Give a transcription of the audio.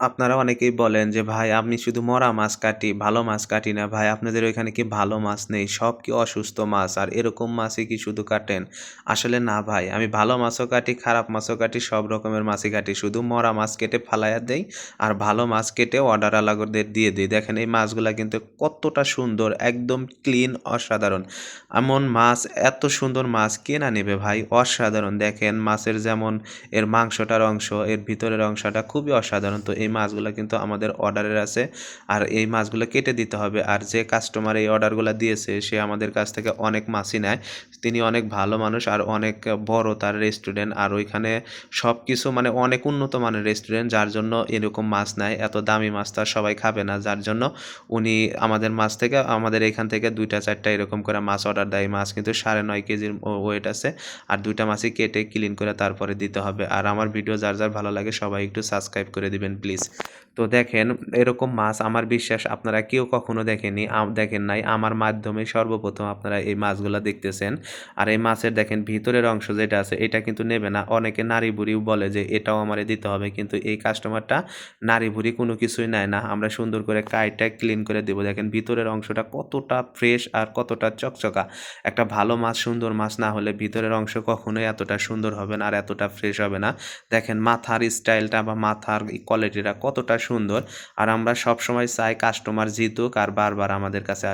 আপনারা অনেকেই বলেন যে, "ভাই আমি শুধু মরা মাছ কাটি, ভালো মাছ কাটি না। ভাই আপনাদের ওইখানে কি ভালো মাছ নেই? সব কি অসুস্থ মাছ? আর এরকম মাছই কি শুধু কাটেন?" আসলে না ভাই, আমি ভালো মাছও কাটি, খারাপ মাছও কাটি, সব রকমের মাছই কাটি। শুধু মরা মাছ কেটে ফালাইয়া দেই, আর ভালো মাছ কেটে অর্ডারওয়ালাদের দিয়ে দেই। দেখেন এই মাছগুলা কিন্তু কতটা সুন্দর, একদম ক্লিন, অসাধারণ। এমন মাছ, এত সুন্দর মাছ কে না নেবে ভাই? অসাধারণ! দেখেন মাছের যেমন এর মাংসটার অংশ, এর ভিতরের অংশটা খুবই অসাধারণ। তো এই মাছগুলা কিন্তু আমাদের অর্ডারের আছে। আর এই মাছগুলো কেটে দিতে হবে। আর যে কাস্টমার এই অর্ডারগুলা দিয়েছে সে আমাদের কাছ থেকে অনেক মাছই নেয়। তিনি অনেক ভালো মানুষ আর অনেক বড় তার রেস্টুরেন্ট। আর ওইখানে সবকিছু মানে অনেক উন্নত মানের রেস্টুরেন্ট, যার জন্য এরকম মাছ নেয়। এত দামি মাছ তো আর সবাই খাবে না। যার জন্য উনি আমাদের মাছ থেকে আমাদের এখান থেকে ২ টা ৪ টা এরকম করে মাছ অর্ডার দেয়। মাছ কিন্তু ৯.৫ কেজির ওয়েট আছে। আর ২ টা মাছই কেটে ক্লিন করে তারপরে দিতে হবে। আর আমার ভিডিও যার ভালো লাগে সবাই একটু সাবস্ক্রাইব করে দিবেন প্লিজ। তো দেখেন এরকম মাছ আমার বিশ্বাস আপনারা কেউ কখনো দেখেননি, দেখেন নাই। আমার মাধ্যমে সর্বপ্রথম আপনারা এই মাছগুলা দেখতেছেন। আর এই মাছের দেখেন ভিতরের অংশ যেটা আছে এটা কিন্তু নেবে না। অনেকে নাড়ি-ভুড়িও বলে যে এটাও আমারে দিতে হবে। কিন্তু এই কাস্টমারটা নাড়ি-ভুড়ি কোনো কিছুই নেয় না। আমরা সুন্দর করে কাইটা ক্লিন করে দেব। দেখেন ভিতরের অংশটা কতটা ফ্রেশ আর কতটা চকচকা। একটা ভালো মাছ, সুন্দর মাছ না হলে ভিতরের অংশ কখনোই এতটা সুন্দর হবে না আর এতটা ফ্রেশ হবে না। দেখেন মাথার স্টাইলটা বা মাথার কোয়ালিটিটা কতটা সুন্দর। আর আমরা সবসময় চাই কাস্টমার জিতুক আর বারবার আমাদের কাছে